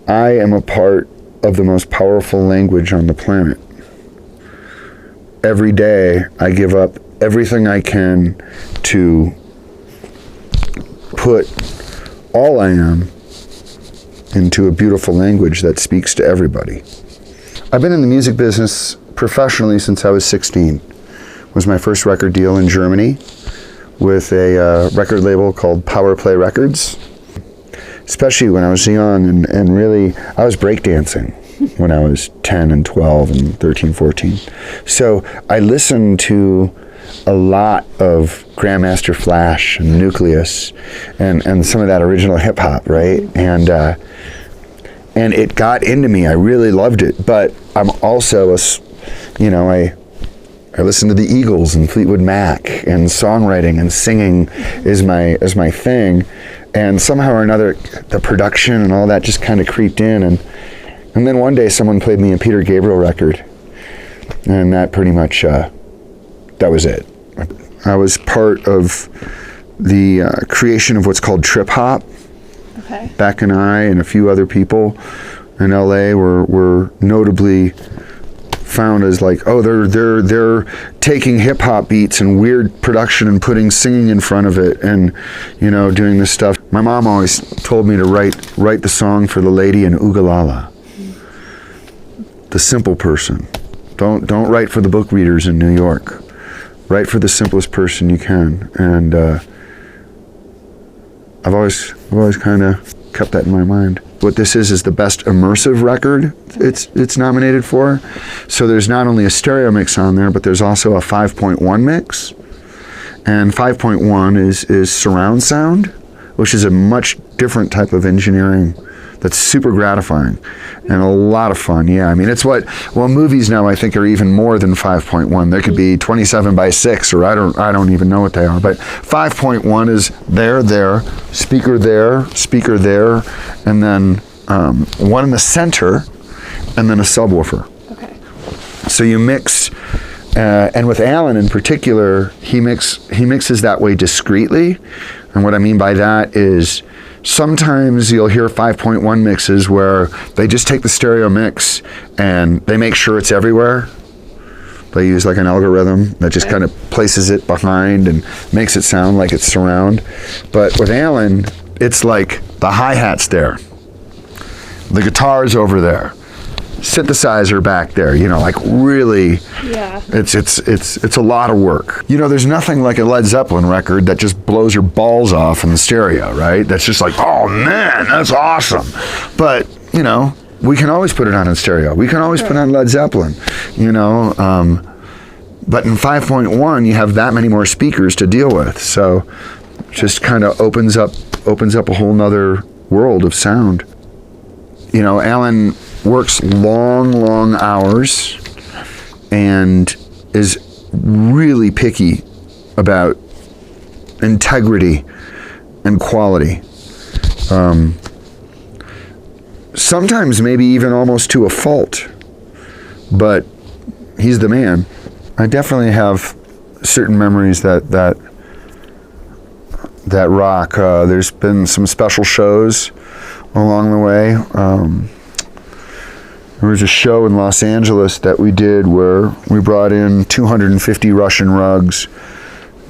I am a part of the most powerful language on the planet. Every day I give up everything I can to put all I am into a beautiful language that speaks to everybody. I've been in the music business professionally since I was 16. It was my first record deal in Germany with a record label called Power Play Records. Especially when I was young and really, I was breakdancing when I was 10 and 12 and 13, 14. So I listened to a lot of Grandmaster Flash and Nucleus and some of that original hip hop, right? And it got into me. I really loved it. But I'm also I listen to the Eagles and Fleetwood Mac, and songwriting and singing is my thing. And somehow or another, the production and all that just kind of creeped in. And then one day someone played me a Peter Gabriel record, and that pretty much, that was it. I was part of the creation of what's called trip hop. Okay. Beck and I and a few other people in LA were notably found as like, oh, they're taking hip hop beats and weird production and putting singing in front of it, and doing this stuff. My mom always told me to write the song for the lady in Oogalala, the simple person. Don't write for the book readers in New York. Write for the simplest person you can. And I've always kind of kept that in my mind. What this is the best immersive record it's nominated for. So there's not only a stereo mix on there, but there's also a 5.1 mix. And 5.1 is surround sound, which is a much different type of engineering that's super gratifying and a lot of fun. Yeah, I mean, it's movies now I think are even more than 5.1. They could be 27:6, or I don't even know what they are. But 5.1 is there, speaker there, and then one in the center, and then a subwoofer. Okay. So you mix, and with Alan in particular, he mixes that way discreetly. And what I mean by that is, sometimes you'll hear 5.1 mixes where they just take the stereo mix and they make sure it's everywhere. They use like an algorithm that just kind of places it behind and makes it sound like it's surround. But with Alan, it's like the hi-hat's there, the guitar's over there, synthesizer back there, like really, yeah. It's a lot of work. There's nothing like a Led Zeppelin record that just blows your balls off in the stereo, right? That's just like, oh man, that's awesome. But, we can always put it on in stereo. We can always put on Led Zeppelin, but in 5.1, you have that many more speakers to deal with. So it just kind of opens up a whole nother world of sound. Alan works long hours and is really picky about integrity and quality. Sometimes maybe even almost to a fault, but he's the man. I definitely have certain memories that rock. There's been some special shows along the way. There was a show in Los Angeles that we did where we brought in 250 Russian rugs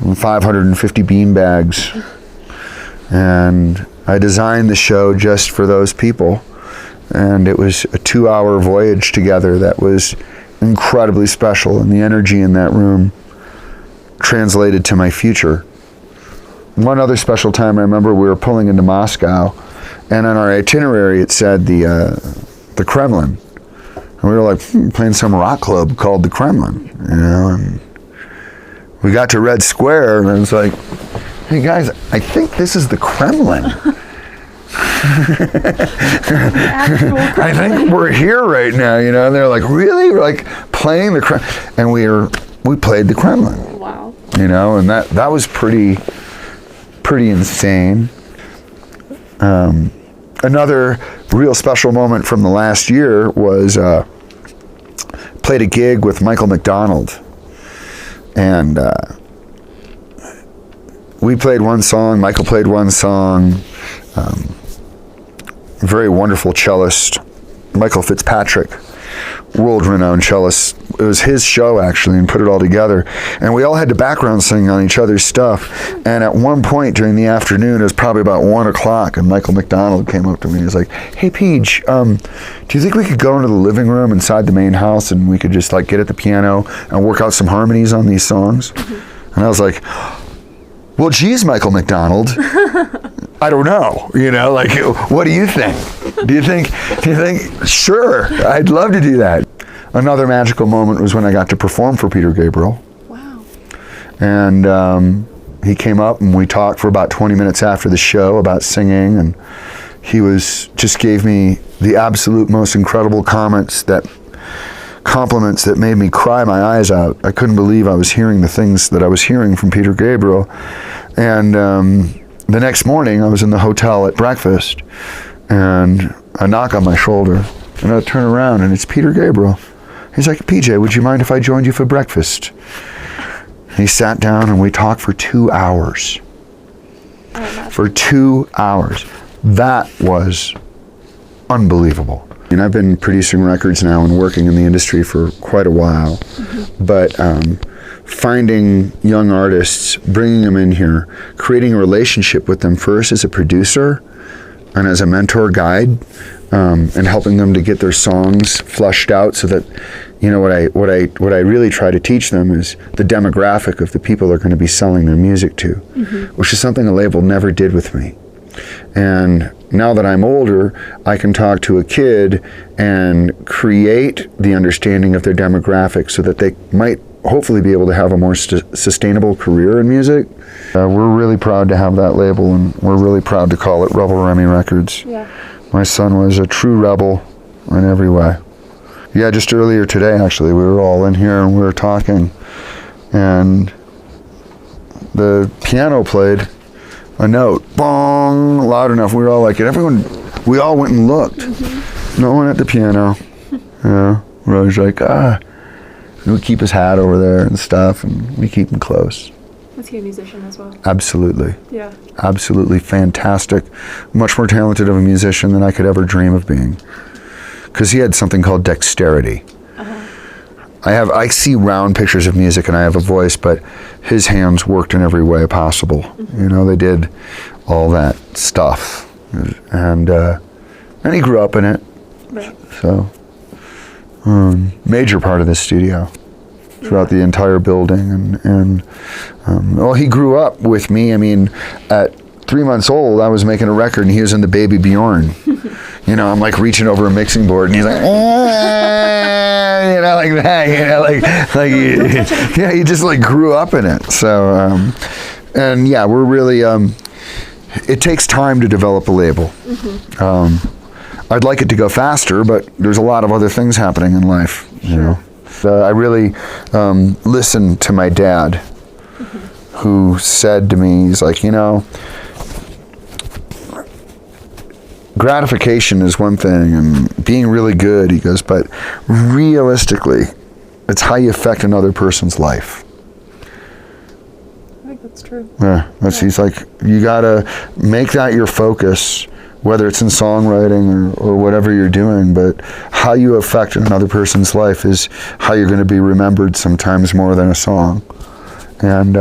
and 550 beanbags. And I designed the show just for those people. And it was a 2-hour voyage together that was incredibly special. And the energy in that room translated to my future. One other special time I remember, we were pulling into Moscow, and on our itinerary it said the Kremlin. And we were like, playing some rock club called the Kremlin, and we got to Red Square, and I was like, hey guys, I think this is the Kremlin. I think we're here right now, and they're like, really? We're like playing the Kremlin, and we played the Kremlin. Wow. And that was pretty insane. Another real special moment from the last year was played a gig with Michael McDonald, and we played one song, Michael played one song. very wonderful cellist, Michael Fitzpatrick, world-renowned cellist. It was his show, actually, and put it all together. And we all had to background sing on each other's stuff. And at one point during the afternoon, it was probably about 1 o'clock, and Michael McDonald came up to me and he was like, "Hey, Peach, do you think we could go into the living room inside the main house and we could just like get at the piano and work out some harmonies on these songs?" And I was like, "Well, geez, Michael McDonald, I don't know, like, what do you think? Do you think, sure, I'd love to do that." Another magical moment was when I got to perform for PJ Olsson. Wow. And he came up and we talked for about 20 minutes after the show about singing, and he just gave me the absolute most incredible compliments that made me cry my eyes out. I couldn't believe I was hearing the things that I was hearing from PJ Olsson. And the next morning I was in the hotel at breakfast, and a knock on my shoulder, and I turn around and it's PJ Olsson. He's like, "PJ, would you mind if I joined you for breakfast?" And he sat down and we talked for 2 hours. For 2 hours. That was unbelievable. And I've been producing records now and working in the industry for quite a while. But finding young artists, bringing them in here, creating a relationship with them first as a producer and as a mentor guide, and helping them to get their songs flushed out so that, what I really try to teach them is the demographic of the people they're going to be selling their music to, which is something a label never did with me. And now that I'm older, I can talk to a kid and create the understanding of their demographic so that they might hopefully be able to have a more sustainable career in music. We're really proud to have that label, and we're really proud to call it Rebel Remy Records. Yeah. My son was a true rebel in every way. Yeah, just earlier today, actually, we were all in here and we were talking, and the piano played a note, bong, loud enough. We were all like, we all went and looked. No one at the piano. Yeah, we're always like, we keep his hat over there and stuff, and we keep him close. Was he a musician as well? Absolutely. Yeah. Absolutely fantastic. Much more talented of a musician than I could ever dream of being. Because he had something called dexterity. I see round pictures of music and I have a voice, but his hands worked in every way possible. They did all that stuff. And he grew up in it. Right. So, major part of this studio throughout the entire building. And he grew up with me. I mean, at 3 months old, I was making a record and he was in the Baby Bjorn. I'm like reaching over a mixing board and he's like, like that, he just like grew up in it. So, and yeah, we're really, it takes time to develop a label. I'd like it to go faster, but there's a lot of other things happening in life, I really listened to my dad, who said to me, he's like, gratification is one thing and being really good, he goes, but realistically, it's how you affect another person's life. I think that's true. Yeah, he's like, you gotta make that your focus, whether it's in songwriting or whatever you're doing, but how you affect another person's life is how you're going to be remembered sometimes more than a song. And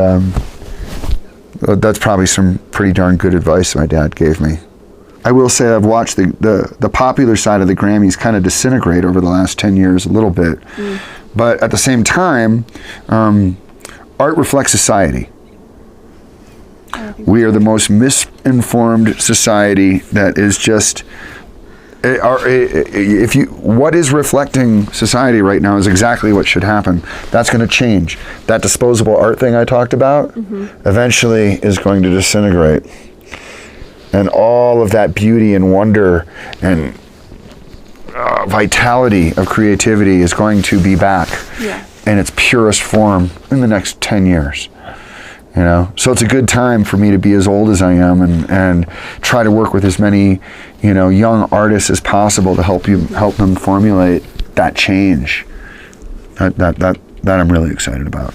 that's probably some pretty darn good advice my dad gave me. I will say I've watched the popular side of the Grammys kind of disintegrate over the last 10 years a little bit. But at the same time, art reflects society. We are the most misinformed society that is just, what is reflecting society right now is exactly what should happen. That's going to change. That disposable art thing I talked about eventually is going to disintegrate. And all of that beauty and wonder and vitality of creativity is going to be back in its purest form in the next 10 years. So it's a good time for me to be as old as I am and try to work with as many, young artists as possible to help them formulate that change that I'm really excited about.